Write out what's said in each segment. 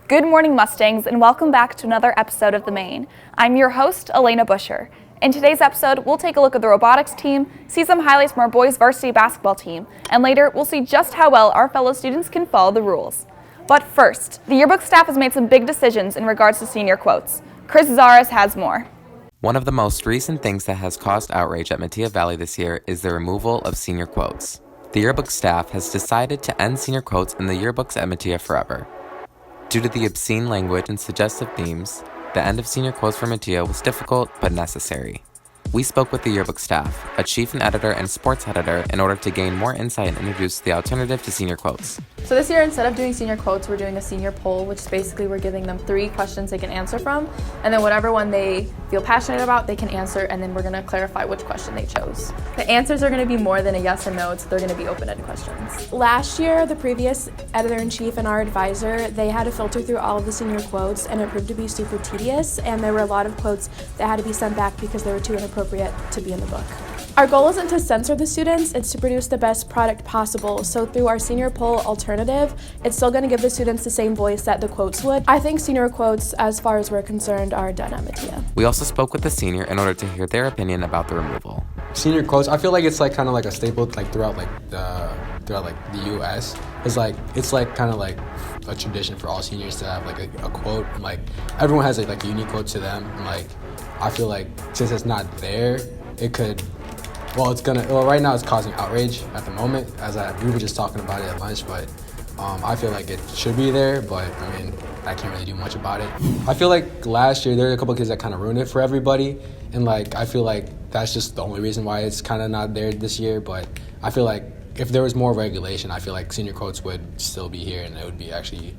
Good morning, Mustangs, and welcome back to another episode of The Main. I'm your host, Elena Busher. In today's episode, we'll take a look at the robotics team, see some highlights from our boys varsity basketball team, and later we'll see just how well our fellow students can follow the rules. But first, the yearbook staff has made some big decisions in regards to senior quotes. Chris Zaras has more. One of the most recent things that has caused outrage at Metea Valley this year is the removal of senior quotes. The yearbook staff has decided to end senior quotes in the yearbooks at Metea forever. Due to the obscene language and suggestive themes, the end of senior quotes for Metea was difficult but necessary. We spoke with the yearbook staff, a chief and editor and sports editor, in order to gain more insight and introduce the alternative to senior quotes. So this year, instead of doing senior quotes, we're doing a senior poll, which is basically we're giving them 3 questions they can answer from, and then whatever one they feel passionate about, they can answer, and then we're going to clarify which question they chose. The answers are going to be more than a yes and no, so they're going to be open-ended questions. Last year, the previous editor-in-chief and our advisor, they had to filter through all of the senior quotes, and it proved to be super tedious, and there were a lot of quotes that had to be sent back because they were too inappropriate to be in the book. Our goal isn't to censor the students, it's to produce the best product possible. So through our senior poll alternative, it's still going to give the students the same voice that the quotes would. I think senior quotes, as far as we're concerned, are done at Metea. We also spoke with the senior in order to hear their opinion about the removal. Senior quotes, I feel like it's like kind of like a staple like throughout the U.S. It's like kind of like a tradition for all seniors to have like a quote. And, like everyone has like a unique quote to them. And like I feel like since it's not there, it could. Right now it's causing outrage at the moment, we were just talking about it at lunch, but I feel like it should be there, but I mean, I can't really do much about it. I feel like last year there were a couple of kids that kind of ruined it for everybody, and like I feel like that's just the only reason why it's kind of not there this year, but I feel like if there was more regulation, I feel like senior quotes would still be here, and it would be actually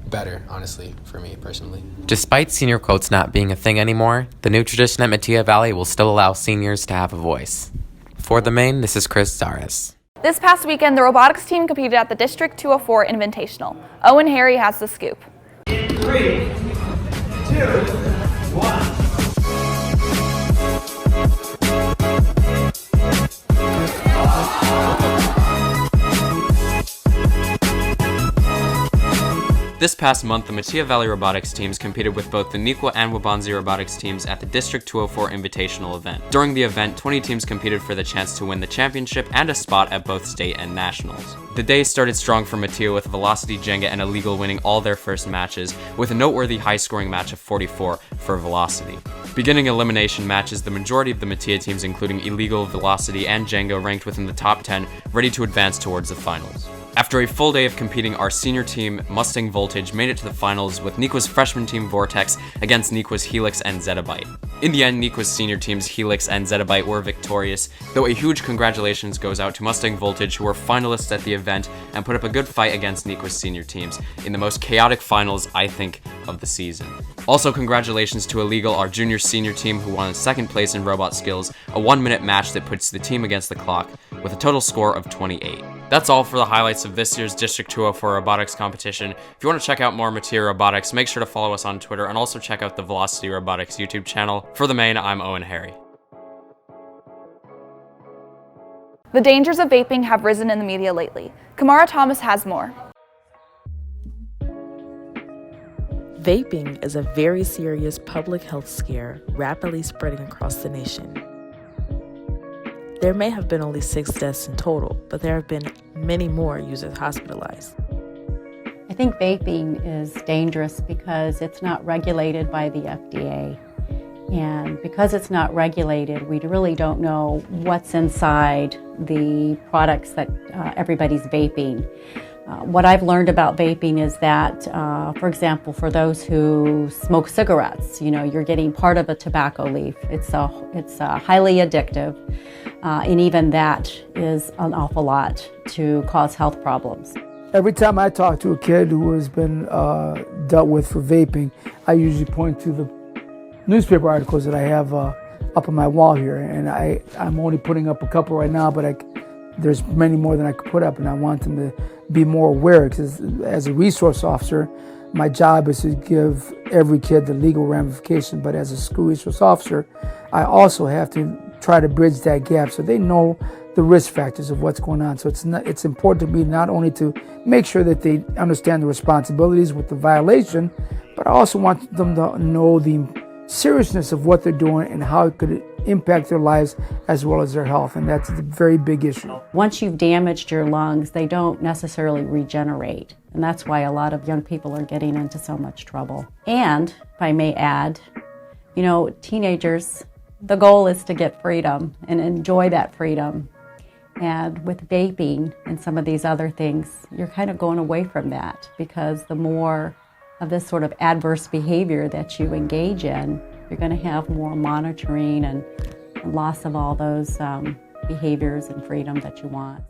better, honestly, for me personally. Despite senior quotes not being a thing anymore, the new tradition at Metea Valley will still allow seniors to have a voice. For The Main, this is Chris Zaras. This past weekend, the robotics team competed at the District 204 Invitational. Owen Harry has the scoop. In 3, 2, 1. This past month, the Metea Valley Robotics teams competed with both the Neuqua and Waubonsie Robotics teams at the District 204 Invitational event. During the event, 20 teams competed for the chance to win the championship and a spot at both state and nationals. The day started strong for Metea, with Velocity, Jenga, and Illegal winning all their first matches, with a noteworthy high-scoring match of 44 for Velocity. Beginning elimination matches, the majority of the Metea teams, including Illegal, Velocity, and Jenga, ranked within the top 10, ready to advance towards the finals. After a full day of competing, our senior team, Mustang Voltage, made it to the finals with Neuqua's freshman team Vortex against Neuqua's Helix and Zettabyte. In the end, Neuqua's senior teams Helix and Zettabyte were victorious, though a huge congratulations goes out to Mustang Voltage, who were finalists at the event and put up a good fight against Neuqua's senior teams in the most chaotic finals, I think, of the season. Also, congratulations to Illegal, our junior-senior team, who won second place in Robot Skills, a 1-minute match that puts the team against the clock, with a total score of 28. That's all for the highlights of this year's District 204 Robotics competition. If you want to check out more Metea Robotics, make sure to follow us on Twitter and also check out the Velocity Robotics YouTube channel. For The Main, I'm Owen Harry. The dangers of vaping have risen in the media lately. Kamara Thomas has more. Vaping is a very serious public health scare rapidly spreading across the nation. There may have been only 6 deaths in total, but there have been many more users hospitalized. I think vaping is dangerous because it's not regulated by the FDA. And because it's not regulated, we really don't know what's inside the products that everybody's vaping. What I've learned about vaping is that, for example, for those who smoke cigarettes, you're getting part of a tobacco leaf. It's highly addictive, and even that is an awful lot to cause health problems. Every time I talk to a kid who has been dealt with for vaping, I usually point to the newspaper articles that I have up on my wall here, and I'm only putting up a couple right now, but there's many more than I could put up, and I want them to be more aware, because as a resource officer, my job is to give every kid the legal ramification, but as a school resource officer, I also have to try to bridge that gap so they know the risk factors of what's going on. So it's important to me not only to make sure that they understand the responsibilities with the violation, but I also want them to know the seriousness of what they're doing and how it could impact their lives as well as their health, and that's a very big issue. Once you've damaged your lungs, they don't necessarily regenerate, and that's why a lot of young people are getting into so much trouble. And, if I may add, you know, teenagers, the goal is to get freedom and enjoy that freedom. And with vaping and some of these other things, you're kind of going away from that, because the more of this sort of adverse behavior that you engage in, you're going to have more monitoring and loss of all those behaviors and freedom that you want.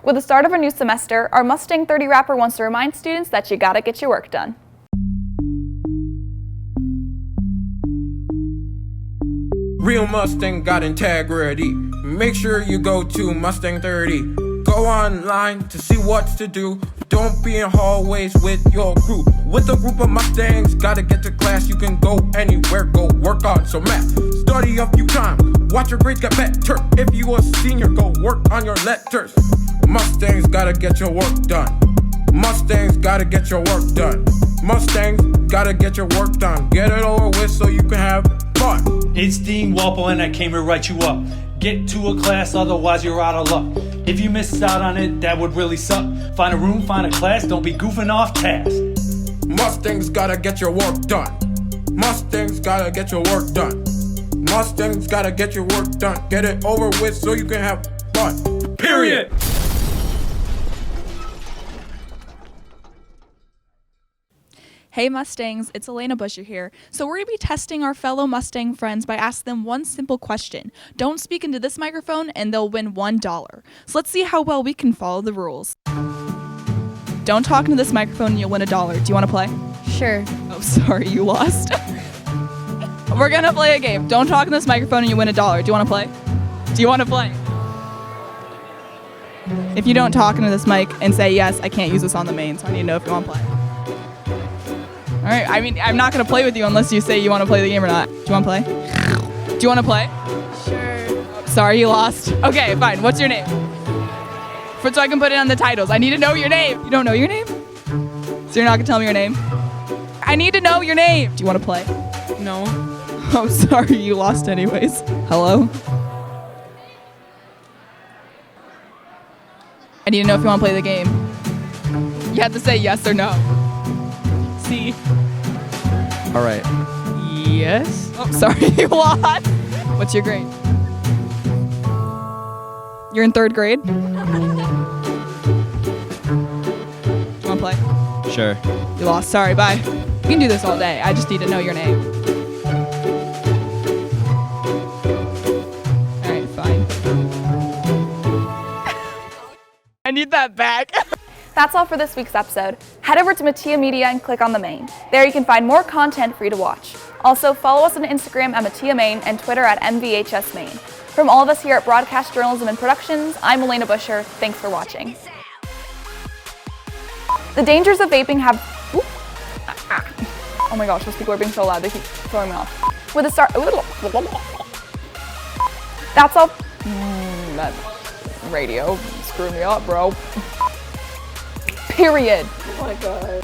With the start of a new semester, our Mustang 30 rapper wants to remind students that you gotta get your work done. Real Mustang got integrity. Make sure you go to Mustang 30. Go online to see what's to do. Don't be in hallways with your crew. With a group of Mustangs, gotta get to class. You can go anywhere, go work on some math. Study a few times, watch your grades get better. If you a senior, go work on your letters. Mustangs gotta get your work done. Mustangs gotta get your work done. Mustangs gotta get your work done. Get it over with so you can have fun. It's Dean Walpole and I came to write you up. Get to a class, otherwise you're out of luck. If you missed out on it, that would really suck. Find a room, find a class, don't be goofing off task. Mustangs gotta get your work done. Mustangs gotta get your work done. Mustangs gotta get your work done. Get it over with so you can have fun. Period. Hey Mustangs, it's Elena Busher here. So we're going to be testing our fellow Mustang friends by asking them one simple question. Don't speak into this microphone and they'll win $1. So let's see how well we can follow the rules. Don't talk into this microphone and you'll win $1. Do you want to play? Sure. Oh, sorry, you lost. We're going to play a game. Don't talk in this microphone and you win $1. Do you want to play? Do you want to play? If you don't talk into this mic and say yes, I can't use this on the main, so I need to know if you want to play. All right, I mean, I'm not going to play with you unless you say you want to play the game or not. Do you want to play? Do you want to play? Sure. Sorry, you lost. Okay, fine. What's your name? So I can put it on the titles. I need to know your name. You don't know your name? So you're not going to tell me your name? I need to know your name. Do you want to play? No. Oh, sorry, you lost anyways. Hello? I need to know if you want to play the game. You have to say yes or no. See? All right. Yes. Oh, sorry, you lost. What's your grade? You're in 3rd grade? Do you want to play? Sure. You lost. Sorry, bye. You can do this all day. I just need to know your name. All right, fine. I need that back. That's all for this week's episode. Head over to MMEA Media and click on the main. There you can find more content for you to watch. Also, follow us on Instagram at MMEA and Twitter at MVHSMane. From all of us here at Broadcast Journalism and Productions, I'm Elena Busher. Thanks for watching. The dangers of vaping have... Oh my gosh, those people are being so loud. They keep throwing me off. With a start... That's all... That radio screwed me up, bro. Period. Oh my god.